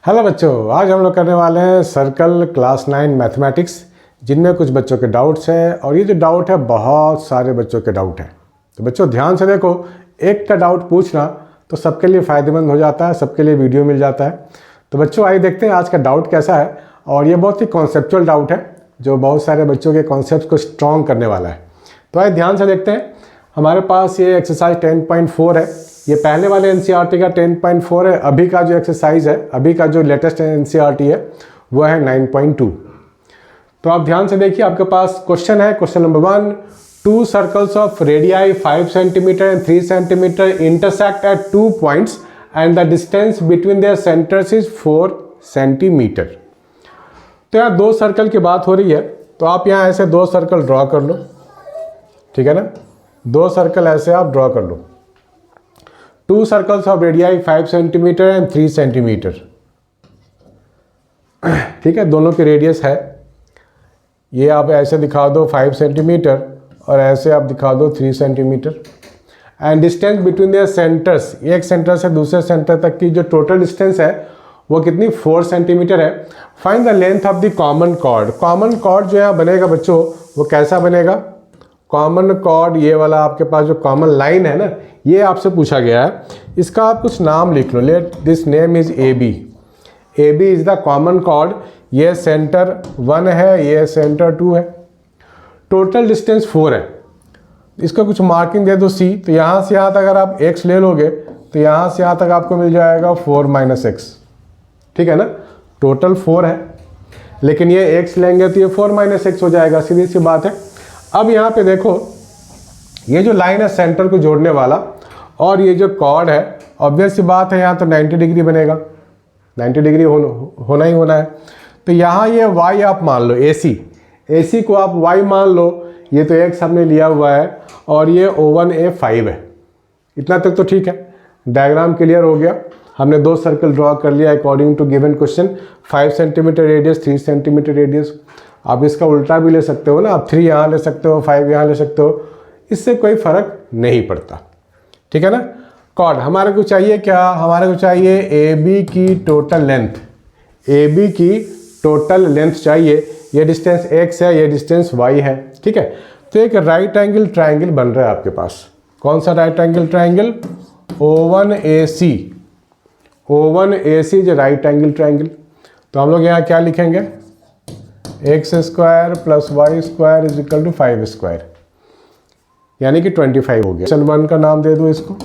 Hello बच्चों, आज हम लोग करने वाले हैं सर्कल क्लास 9 मैथमेटिक्स, जिनमें कुछ बच्चों के डाउट्स हैं और ये जो डाउट है बहुत सारे बच्चों के डाउट हैं। तो बच्चों ध्यान से देखो, एक का डाउट पूछना तो सबके लिए फ़ायदेमंद हो जाता है, सबके लिए वीडियो मिल जाता है। तो बच्चों आइए देखते हैं आज का डाउट कैसा है। और ये बहुत ही कॉन्सेप्चुअल डाउट है जो बहुत सारे बच्चों के कॉन्सेप्ट को स्ट्रॉन्ग करने वाला है। तो आइए ध्यान से देखते हैं। हमारे पास ये एक्सरसाइज 10.4 है। ये पहले वाले एनसीईआरटी का 10.4 है। अभी का जो एक्सरसाइज है, अभी का जो लेटेस्ट एनसीईआरटी है वो है 9.2। तो आप ध्यान से देखिए, आपके पास क्वेश्चन है। Question number 1, 2 circles of radii 5 centimetre and 3 centimetre intersect at 2 points and the distance between their centres is 4 centimetre. तो यहाँ 2 सर्कल की बात हो रही है, तो आप यहाँ ऐसे 2 सर्कल ड्रॉ कर लो, ठीक है ना। 2 सर्कल ऐसे आप ड्रॉ कर लो। 2 circles of radii 5 centimetre and 3 centimetre, ठीक है। दोनों की रेडियस है, ये आप ऐसे दिखा दो 5 सेंटीमीटर और ऐसे आप दिखा दो 3 centimetre. And distance between their centres, एक सेंटर से दूसरे सेंटर तक की जो टोटल डिस्टेंस है वो कितनी 4 सेंटीमीटर है। Find the length of the common cord. Common chord जो यहाँ बनेगा बच्चों वो कैसा बनेगा? कॉमन कॉर्ड, ये वाला आपके पास जो कॉमन लाइन है ना, ये आपसे पूछा गया है। इसका आप कुछ नाम लिख लो। Let this name is A B. A B is the common chord. ये सेंटर 1 है, ये सेंटर 2 है। टोटल डिस्टेंस 4 है। इसका कुछ मार्किंग दे दो सी। तो यहाँ से यहाँ तक अगर आप x ले लोगे तो यहाँ से यहाँ तक आपको मिल जाएगा 4 - x, ठीक है ना। टोटल 4 है, लेकिन ये x लेंगे तो ये 4 - x हो जाएगा, सीधी सी बात है। अब यहाँ पे देखो, ये जो लाइन है सेंटर को जोड़ने वाला और ये जो कॉर्ड है, ऑब्वियस सी बात है यहाँ तो 90 डिग्री बनेगा। 90 डिग्री होना ही होना है। तो यहाँ ये y आप मान लो, AC को आप y मान लो। ये तो x हमने लिया हुआ है और ये O1 A5 है। इतना तक तो ठीक है, डायग्राम क्लियर हो गया। हमने 2 सर्कल ड्रॉ कर लिया according to given question. 5 centimetre radius, 3 centimetre radius. आप इसका उल्टा भी ले सकते हो ना, आप 3 यहाँ ले सकते हो, 5 यहाँ ले सकते हो, इससे कोई फर्क नहीं पड़ता, ठीक है ना। कॉर्ड हमारे को चाहिए क्या? हमारे को चाहिए ए बी की टोटल लेंथ। ए बी की टोटल लेंथ चाहिए। ये डिस्टेंस x है, ये डिस्टेंस y है, ठीक है। तो एक राइट एंगल ट्राइंगल बन रहा है आपके पास। कौन सा right angle triangle? O1AC। O1AC जो राइट एंगल ट्राइंगल। तो हम लोग यहाँ क्या लिखेंगे? x² + y² is equal to 5², यानी कि 25 हो गया। क्वेश्चन 1 का नाम दे दो इसको।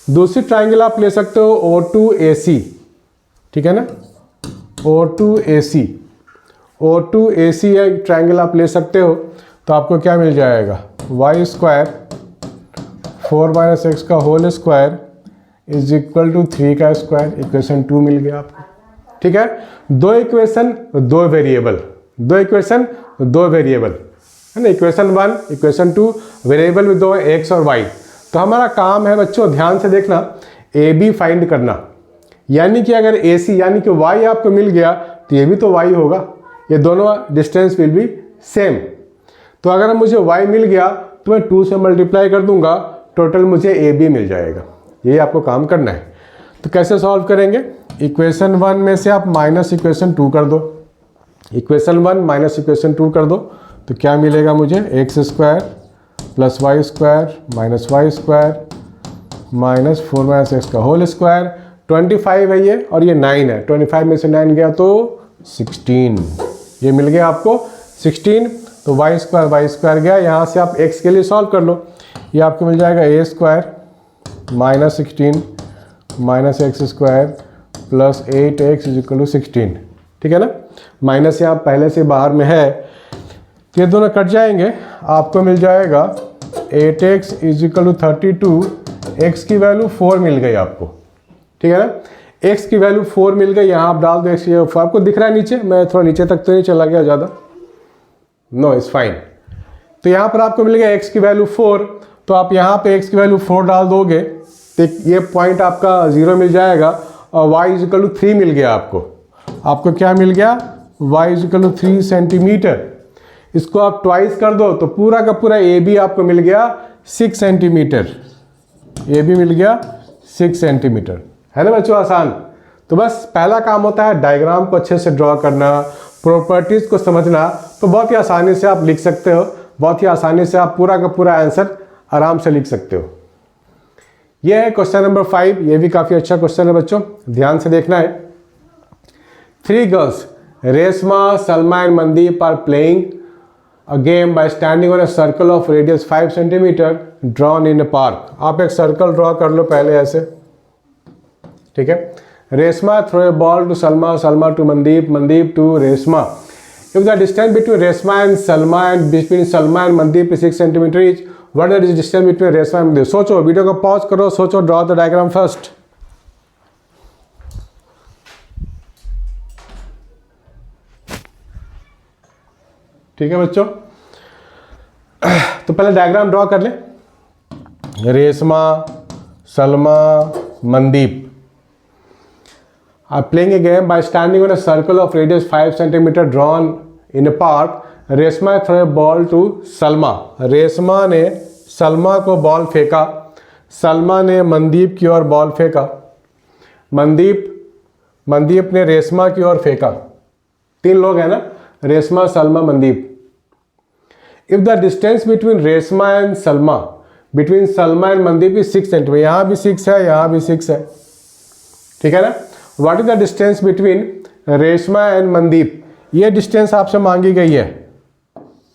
दूसरी ट्राइंगल आप ले सकते हो O2AC, ठीक है ना। O2AC एक ट्राइंगल आप ले सकते हो। तो आपको क्या मिल जाएगा? y² 4 - x का whole square is equal to 3 का स्क्वायर। इक्वेशन 2 मिल गया आपको, ठीक है। 2 इक्वेशन 2 वेरिएबल, 2 इक्वेशन 2 वेरिएबल है ना। इक्वेशन 1, इक्वेशन 2, वेरिएबल में 2 है, x और y। तो हमारा काम है बच्चों, ध्यान से देखना, ए बी फाइंड करना। यानी कि अगर AC यानी कि y आपको मिल गया तो ये भी तो y होगा। ये दोनों डिस्टेंस विल बी सेम। तो अगर मुझे y मिल गया तो मैं 2 से मल्टीप्लाई कर दूंगा, टोटल मुझे AB मिल जाएगा। यही आपको काम करना है। तो कैसे सॉल्व करेंगे? इक्वेशन 1 में से आप माइनस इक्वेशन 2 कर दो। इक्वेशन 1 माइनस इक्वेशन 2 कर दो तो क्या मिलेगा मुझे? x² + y² - y² - 4 - x का होल स्क्वायर। 25 है ये और ये 9 है। 25 में से 9 गया तो 16। ये मिल गया आपको 16। तो y² गया। यहाँ से आप x के लिए सॉल्व कर लो। ये आपको मिल जाएगा a² - 16 - x² + 8x is equal to 16, ठीक है ना। माइनस यहाँ पहले से बाहर में है, ये दोनों कट जाएंगे। आपको मिल जाएगा 8x is equal to 32। x की वैल्यू 4 मिल गई आपको, ठीक है ना। x की वैल्यू 4 मिल गई। यहाँ आप डाल दो x की वैल्यू 4। आपको दिख रहा है नीचे? मैं थोड़ा नीचे तक तो नहीं चला गया ज़्यादा? No, it's fine. तो यहाँ पर आपको मिल गया x की वैल्यू 4। तो आप यहाँ पे x की वैल्यू 4 डाल दोगे तो ये पॉइंट आपका 0 मिल जाएगा और y इज इक्वल टू 3 मिल गया आपको। आपको क्या मिल गया? y is equal to 3 centimetre. इसको आप ट्वाइस कर दो तो पूरा का पूरा AB आपको मिल गया 6 सेंटीमीटर। AB मिल गया 6 सेंटीमीटर, है ना बच्चों, आसान। तो बस पहला काम होता है डायग्राम को अच्छे से ड्रॉ करना, प्रॉपर्टीज़ को समझना, तो बहुत ही आसानी से आप लिख सकते हो, बहुत ही आसानी से आप पूरा का पूरा आंसर आराम से लिख सकते हो। यह है क्वेश्चन नंबर 5। ये भी काफ़ी अच्छा क्वेश्चन है बच्चों, ध्यान से देखना है। 3 girls Reshma, Salma and Mandeep are playing a game by standing on a circle of radius 5 centimeter drawn in a park। आप एक सर्कल ड्रॉ कर लो पहले ऐसे, ठीक है। Reshma throw a ball to Salma, Salma to Mandeep, Mandeep to Reshma. If the distance between Reshma and Salma and between Salma and Mandeep is 6 centimetre each, what is the distance between Reshma and Mandeep. सोचो, video को pause करो, सोचो, ड्रॉ द डायग्राम फर्स्ट। ठीक है बच्चों, तो पहले डायग्राम ड्रॉ कर लें। Reshma, Salma, Mandeep are playing a game by standing on a circle of radius 5 centimetre drawn in a park. Reshma throw a ball to Salma. Reshma ने सलमा को बॉल फेंका, सलमा ने मनदीप की ओर बॉल फेंका, मनदीप ने रेशमा की ओर फेंका। 3 लोग हैं ना, Reshma, Salma, Mandeep. If the distance between Reshma and Salma, between Salma and Mandeep is 6 centimetre, यहाँ भी 6 है, यहाँ भी 6 है, ठीक है ना। What is the distance between Reshma and Mandeep, ये डिस्टेंस आपसे मांगी गई है,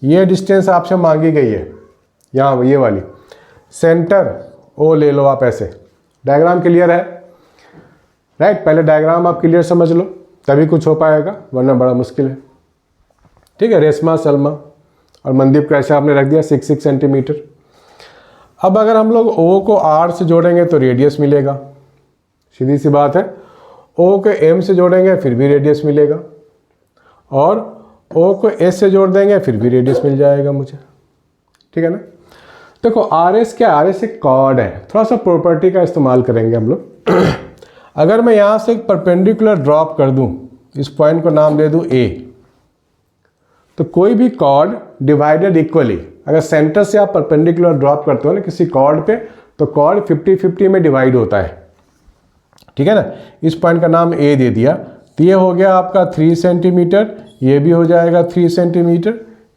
ये डिस्टेंस आपसे मांगी गई है, यहाँ ये वाली। सेंटर ओ ले लो आप ऐसे। डायग्राम क्लियर है, राइट। पहले डायग्राम आप क्लियर समझ लो, तभी कुछ हो पाएगा, वरना बड़ा मुश्किल है, ठीक है। रेशमा, सलमा और मनदीप को ऐसे आपने रख दिया 6 सेंटीमीटर। अब अगर हम लोग O को R से जोड़ेंगे तो रेडियस मिलेगा, सीधी सी बात है। O को M से जोड़ेंगे फिर भी रेडियस मिलेगा, और O को S से जोड़ देंगे फिर भी रेडियस मिल जाएगा मुझे, ठीक है ना। देखो RS क्या, RS एक कॉर्ड है, थोड़ा सा प्रॉपर्टी का इस्तेमाल करेंगे हम लोग। अगर मैं यहाँ से एक परपेंडिकुलर ड्रॉप कर दूँ, इस पॉइंट को नाम दे दूँ A, तो कोई भी कॉर्ड डिवाइडेड इक्वली, अगर सेंटर से आप परपेंडिकुलर ड्रॉप करते हो ना किसी कॉर्ड पे, तो कॉर्ड 50-50 में डिवाइड होता है, ठीक है ना। इस पॉइंट का नाम A दे दिया, तो ये हो गया आपका 3 सेंटीमीटर, ये भी हो जाएगा 3 सेंटीमीटर,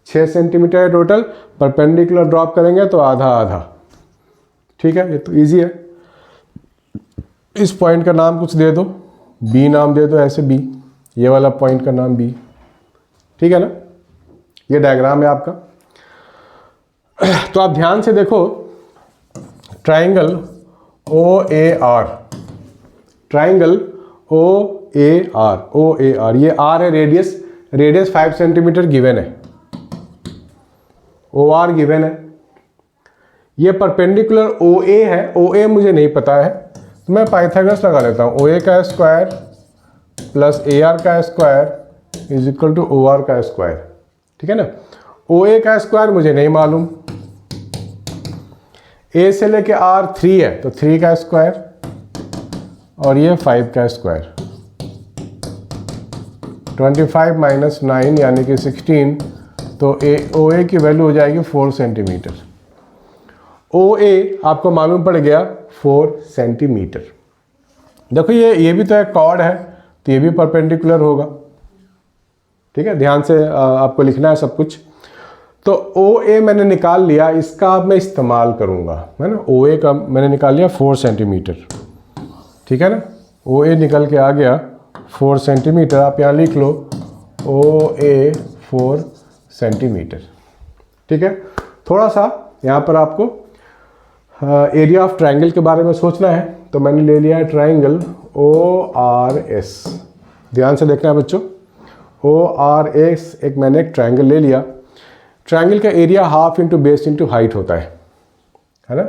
6 सेंटीमीटर है टोटल। परपेंडिकुलर ड्रॉप करेंगे तो आधा आधा, ठीक है, ये तो ईजी है। इस पॉइंट का नाम कुछ दे दो, B नाम दे दो ऐसे, B, ये वाला पॉइंट का नाम B, ठीक है ना। ये डायग्राम है आपका। तो आप ध्यान से देखो, ट्राइंगल OAR, ट्राइंगल OAR, ये R है रेडियस 5 सेंटीमीटर गिवन है, OR गिवन है। ये परपेंडिकुलर OA है, OA मुझे नहीं पता है, तो मैं पाइथागोरस लगा लेता हूँ। OA का स्क्वायर प्लस AR का square is equal to OR का स्क्वायर, ठीक है ना। OA का स्क्वायर मुझे नहीं मालूम, A से लेके R 3 है तो 3 का स्क्वायर, और ये 5 का स्क्वायर, 25 माइनस 9 यानी कि 16, तो OA की वैल्यू हो जाएगी 4 सेंटीमीटर। OA आपको मालूम पड़ गया 4 सेंटीमीटर। देखो ये भी तो एक कॉर्ड है, तो ये भी परपेंडिकुलर होगा, ठीक है। ध्यान से आपको लिखना है सब कुछ। तो OA मैंने निकाल लिया, इसका अब मैं इस्तेमाल करूंगा, है ना। OA का मैंने निकाल लिया 4 सेंटीमीटर, ठीक है ना। OA निकल के आ गया 4 सेंटीमीटर, आप यहाँ लिख लो OA 4 सेंटीमीटर, ठीक है। थोड़ा सा यहाँ पर आपको एरिया ऑफ ट्राइंगल के बारे में सोचना है, तो मैंने ले लिया है ट्राइंगल ORS। ध्यान से देखना है बच्चों, ORS एक मैंने एक ट्राइंगल ले लिया। ट्राइंगल का area half into base into height होता है ना।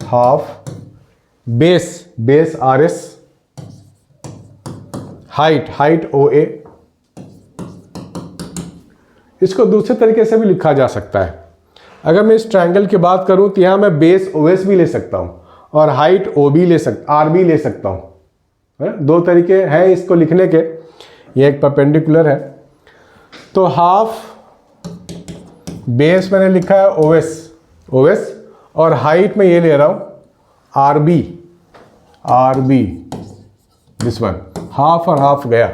Half base RS, height OA। इसको दूसरे तरीके से भी लिखा जा सकता है। अगर मैं इस ट्राइंगल की बात करूं तो यहाँ मैं बेस OS भी ले सकता हूं और हाइट RB ले सकता हूं, है ना। 2 तरीके हैं इसको लिखने के। ये एक परपेंडिकुलर है, तो हाफ बेस मैंने लिखा है OS, और हाइट में ये ले रहा हूं RB, दिस वन, हाफ और हाफ गया।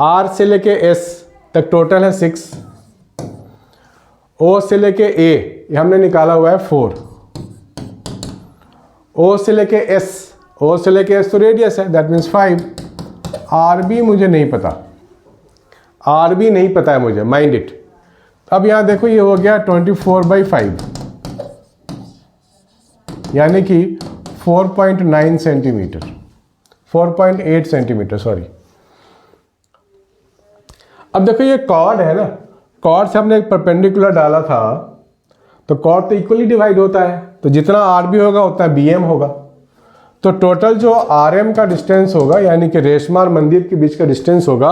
आर से लेके एस तक टोटल है 6, ओ से लेके ए ये हमने निकाला हुआ है 4, ओ से लेके एस तो रेडियस है, दैट मीन्स 5। आर बी मुझे नहीं पता, आर बी नहीं पता है मुझे, माइंड इट। अब यहाँ देखो ये हो गया 24/5 यानी कि 4.9 सेंटीमीटर, 4.8 सेंटीमीटर सॉरी। अब देखो ये कॉर्ड है ना, कॉर्ड से हमने एक परपेंडिकुलर डाला था, तो कॉर्ड तो इक्वली डिवाइड होता है, तो जितना आर बी होगा उतना बी एम होगा। तो टोटल जो आर एम का डिस्टेंस होगा यानी कि रेशमा और मंदिर के बीच का डिस्टेंस होगा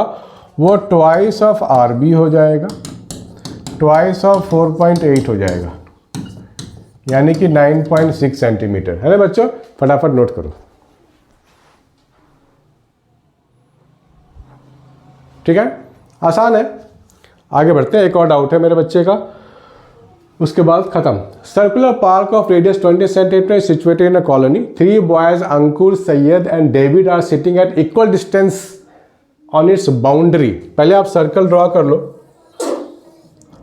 वो ट्वाइस ऑफ आर बी हो जाएगा, ट्वाइस ऑफ 4.8 हो जाएगा, यानी कि 9.6 सेंटीमीटर है ना बच्चों। फटाफट नोट करो, ठीक है, आसान है। आगे बढ़ते हैं, एक और डाउट है मेरे बच्चे का, उसके बाद खत्म। Circular park of radius 20 centimetre situated in a colony. 3 boys Ankur, Syed and David are sitting at equal distance on its boundary. पहले आप सर्कल ड्रॉ कर लो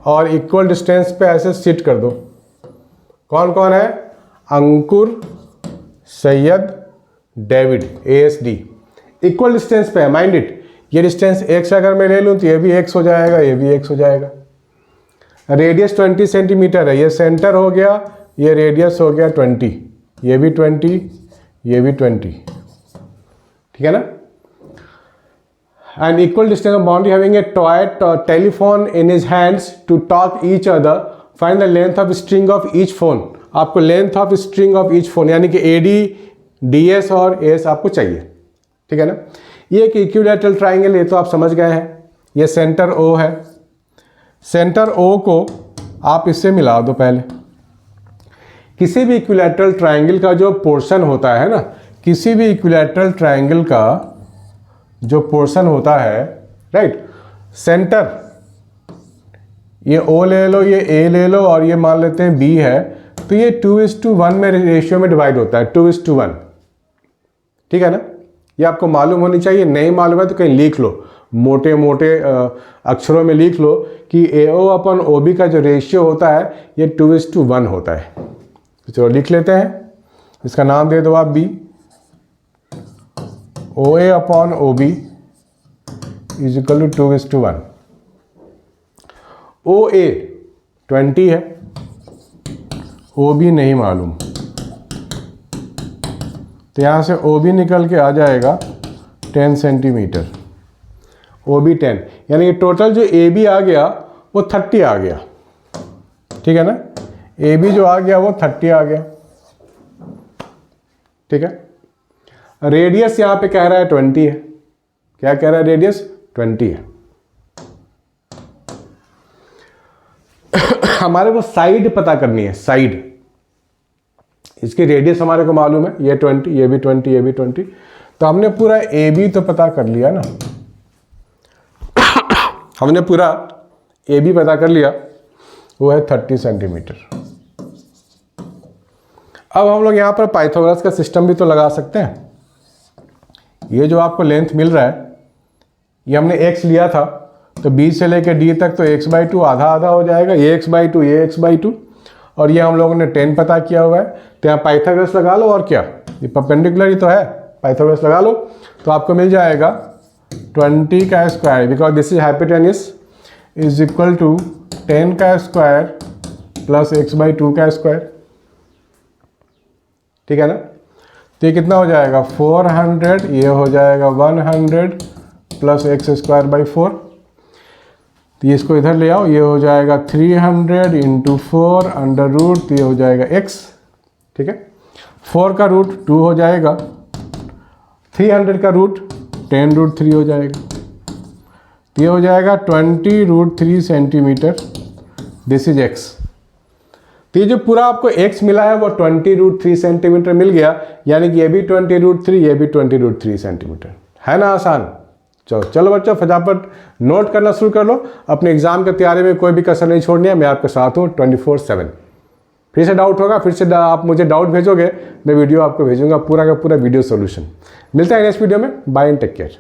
और इक्वल डिस्टेंस पे ऐसे सिट कर दो। कौन कौन है? Ankur, Syed, David, ASD equal distance पे है, माइंड इट। ये डिस्टेंस x अगर मैं ले लूँ तो ये भी x हो जाएगा, ये भी x हो जाएगा। रेडियस 20 सेंटीमीटर है, ये सेंटर हो गया, ये रेडियस हो गया 20, ये भी 20, ये भी 20, ठीक है ना। And equal distance of boundary having a toy telephone in his hands to talk each other, find the length of string of each phone. आपको length of string of each phone यानी कि AD, DS और AS आपको चाहिए, ठीक है ना। ये एक इक्विलैटरल ट्राइंगल, ये तो आप समझ गए हैं। ये सेंटर O है, सेंटर O को आप इससे मिला दो पहले। किसी भी इक्विलैटरल ट्राइंगल का जो पोर्शन होता है ना, किसी भी इक्विलैटरल ट्राइंगल का जो पोर्शन होता है, राइट, सेंटर, ये O ले लो, ये A ले लो और ये मान लेते हैं B है, तो ये 2:1 में रेशियो में डिवाइड होता है, 2:1, ठीक है ना। ये आपको मालूम होनी चाहिए, नहीं मालूम है तो कहीं लिख लो, मोटे मोटे अक्षरों में लिख लो कि AO/OB का जो रेशियो होता है ये 2:1 होता है। तो चलो लिख लेते हैं, इसका नाम दे दो आप B। OA/OB is equal to 2:1। OA 20 है, OB नहीं मालूम, तो यहाँ से OB निकल के आ जाएगा 10 सेंटीमीटर, OB 10, यानी कि टोटल जो AB आ गया वो 30 आ गया, ठीक है ना। AB जो आ गया वो 30 आ गया, ठीक है। रेडियस यहाँ पे कह रहा है 20 है, क्या कह रहा है? रेडियस 20 है। हमारे को साइड पता करनी है, साइड। इसकी रेडियस हमारे को मालूम है, ये 20, ये भी 20, ये भी 20, तो हमने पूरा AB तो पता कर लिया ना, हमने पूरा AB पता कर लिया, वो है 30 सेंटीमीटर। अब हम लोग यहाँ पर पाइथागोरस का सिस्टम भी तो लगा सकते हैं। ये जो आपको लेंथ मिल रहा है, ये हमने x लिया था, तो B से लेकर D तक तो x/2 आधा आधा हो जाएगा, ये x/2, ये x/2, और ये हम लोगों ने 10 पता किया हुआ है, तो यहाँ पाइथागोरस लगा लो। और क्या, ये परपेंडिकुलर ही तो है, पाइथागोरस लगा लो तो आपको मिल जाएगा 20 का square, because this is hypotenuse, is equal to 10 का स्क्वायर प्लस x/2 का स्क्वायर, ठीक है ना। तो ये कितना हो जाएगा? 400, ये हो जाएगा 100 प्लस x²/4, तो ये इसको इधर ले आओ, ये हो जाएगा 300 × 4 अंडर रूट, तो ये हो जाएगा x, ठीक है। 4 का रूट 2 हो जाएगा, 300 का रूट 10√3 हो जाएगा, तो ये हो जाएगा 20√3 सेंटीमीटर, दिस इज x। तो ये जो पूरा आपको x मिला है वो 20√3 सेंटीमीटर मिल गया, यानी कि ये भी 20√3, ये भी 20√3 सेंटीमीटर, है ना आसान। चलो बच्चों फटाफट नोट करना शुरू कर लो, अपने एग्जाम की तैयारी में कोई भी कसर नहीं छोड़नी है, मैं आपके साथ हूँ 24/7। फिर से डाउट होगा, फिर से आप मुझे डाउट भेजोगे, मैं वीडियो आपको भेजूंगा, पूरा का पूरा वीडियो सोल्यूशन। मिलता है नेक्स्ट वीडियो में। Bye and take care.